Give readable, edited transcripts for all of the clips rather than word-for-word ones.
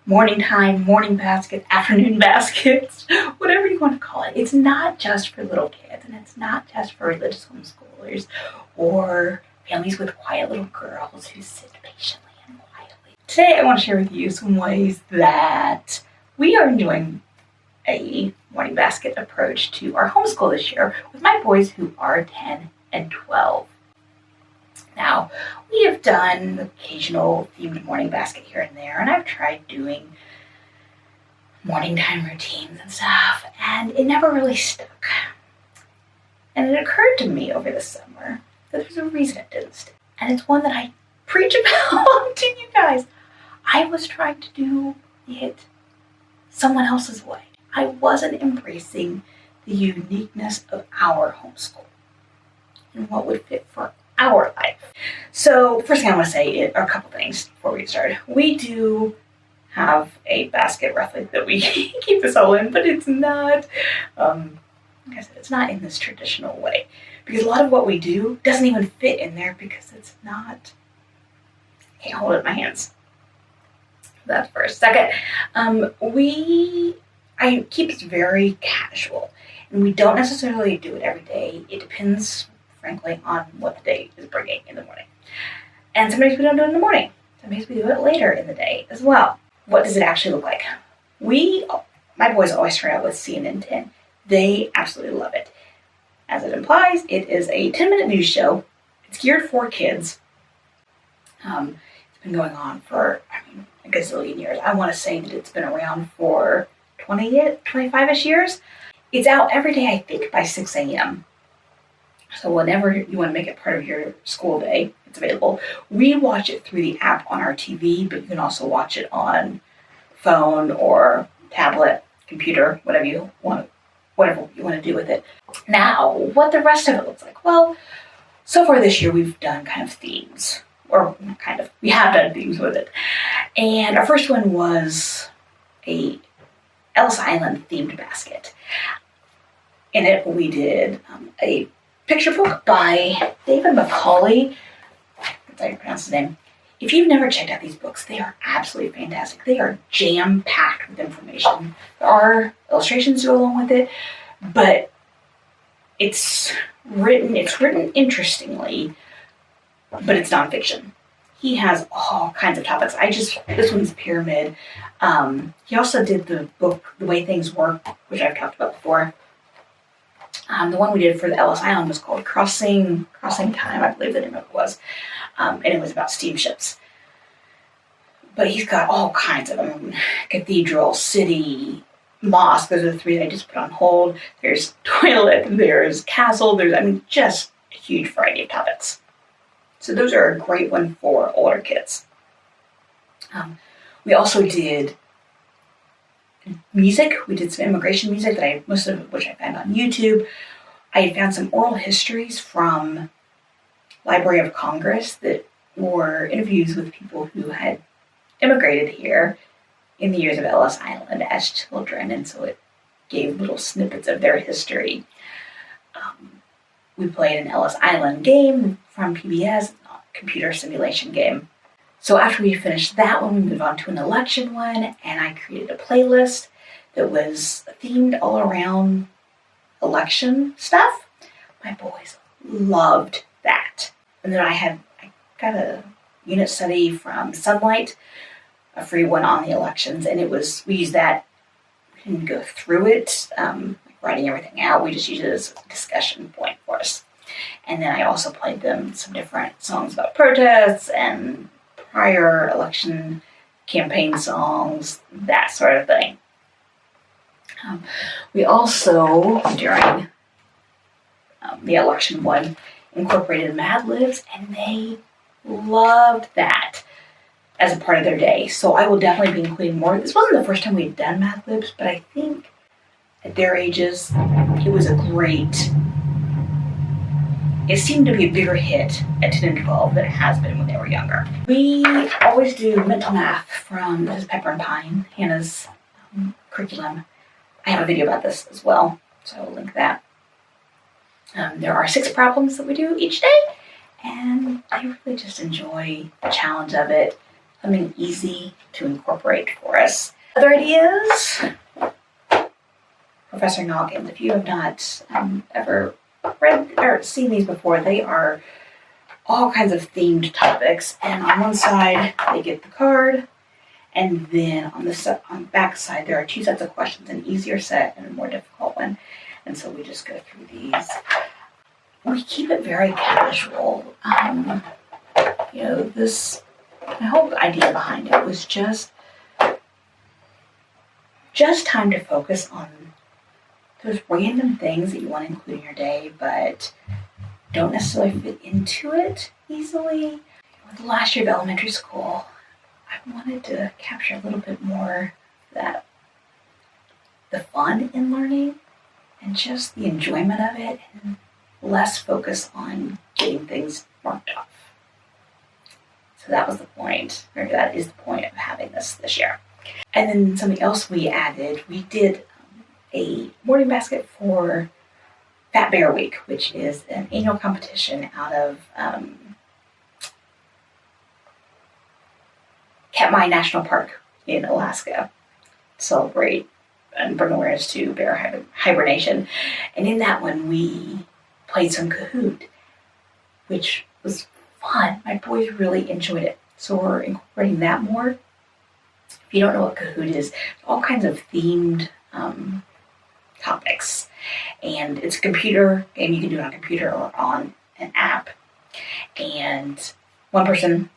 morning time, morning basket, afternoon baskets, whatever you want to call it. It's not just for little kids, and it's not just for religious homeschoolers or families with quiet little girls who sit patiently and quietly. Today I want to share with you some ways that we are enjoying a morning basket approach to our homeschool this year with my boys who are 10 and 12. Now, we have done occasional themed morning basket here and there, and I've tried doing morning time routines and stuff, and it never really stuck. And it occurred to me over the summer that there's a reason it didn't stick, and it's one that I preach about to you guys. I was trying to do it someone else's way. I wasn't embracing the uniqueness of our homeschool and what would fit for our life. So the first thing I want to say are a couple things before we get started. We do have a basket roughly that we keep this all in, but it's not, like I said, it's not in this traditional way. Because a lot of what we do doesn't even fit in there because it's not, I can't hold it in my hands. That's first. Second, I keep it very casual, and we don't necessarily do it every day. It depends, frankly, on what the day is bringing in the morning. And sometimes we don't do it in the morning. Sometimes we do it later in the day as well. What does it actually look like? My boys always start out with CNN 10. They absolutely love it. As it implies, it is a 10-minute news show. It's geared for kids. It's been going on for, a gazillion years. I want to say that it's been around for 25-ish years. It's out every day, I think, by 6 a.m. So whenever you want to make it part of your school day, it's available. We watch it through the app on our TV, but you can also watch it on phone or tablet, computer, whatever you want to do with it. Now, what the rest of it looks like? Well, so far this year we've done kind of themes, or kind of, we have done themes with it. And our first one was a Ellis Island themed basket. In it, we did a picture book by David Macaulay. That's how you pronounce his name. If you've never checked out these books, they are absolutely fantastic. They are jam-packed with information. There are illustrations to go along with it, but it's written interestingly, but it's nonfiction. He has all kinds of topics. This one's Pyramid. He also did the book, The Way Things Work, which I've talked about before. The one we did for the Ellis Island was called Crossing Time, I believe the name of it was. And it was about steamships. But he's got all kinds of them. Cathedral, city, mosque. Those are the three that I just put on hold. There's toilet, there's castle, there's, just a huge variety of topics. So those are a great one for older kids. We also did music. We did some immigration music most of which I found on YouTube. I had found some oral histories from Library of Congress that were interviews with people who had immigrated here in the years of Ellis Island as children, and so it gave little snippets of their history. We played an Ellis Island game from PBS, a computer simulation game. So after we finished that one, we moved on to an election one, and I created a playlist that was themed all around election stuff. My boys loved that. And then I got a unit study from Sunlight, a free one on the elections, and we used that. We didn't go through it, writing everything out. We just used it as a discussion point for us. And then I also played them some different songs about protests and prior election campaign songs, that sort of thing. We also, during the election one, incorporated Mad Libs, and they loved that as a part of their day. So I will definitely be including more. This wasn't the first time we'd done Mad Libs, but I think at their ages, it seemed to be a bigger hit at 10 and 12 than it has been when they were younger. We always do mental math from Mrs. Pepper and Pine, Hannah's curriculum. I have a video about this as well, so I'll link that. There are 6 problems that we do each day, and I really just enjoy the challenge of it. something easy to incorporate for us. Other ideas? Professor Noggins. If you have not ever read or seen these before, they are all kinds of themed topics. And on one side, they get the card, and then on the back side, there are two sets of questions, an easier set and a more difficult one. And so we just go through these. We keep it very casual. My whole idea behind it was just time to focus on those random things that you want to include in your day, but don't necessarily fit into it easily. With the last year of elementary school, I wanted to capture a little bit more that the fun in learning and just the enjoyment of it, and less focus on getting things marked off. So that was the point, or that is the point of having this year. And then something else we added, we did a morning basket for Fat Bear Week, which is an annual competition out of Katmai National Park in Alaska to celebrate and bring awareness to bear hibernation. And in that one, we played some Kahoot, which was fun. My boys really enjoyed it. So we're incorporating that more. If you don't know what Kahoot is, all kinds of themed topics. And it's a computer game. You can do it on a computer or on an app. And one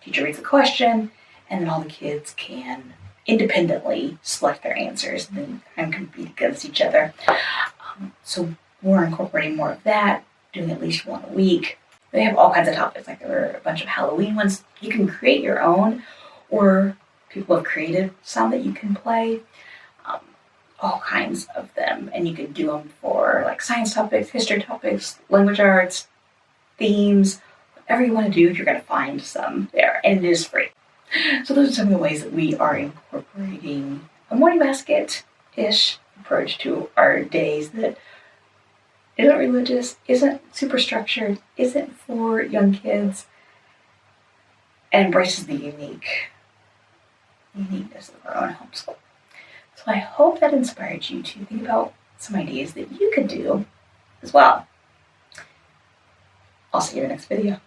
teacher reads the question, and then all the kids can independently select their answers and then compete against each other. So we're incorporating more of that, doing at least one a week. They have all kinds of topics, like there were a bunch of Halloween ones. You can create your own, or people have created some that you can play. All kinds of them, and you can do them for like science topics, history topics, language arts, themes, whatever you want to do. You're going to find some there, and it is free. So those are some of the ways that we are incorporating a morning basket-ish approach to our days that isn't religious, isn't super structured, isn't for young kids, and embraces the uniqueness of our own homeschool. So I hope that inspired you to think about some ideas that you could do as well. I'll see you in the next video.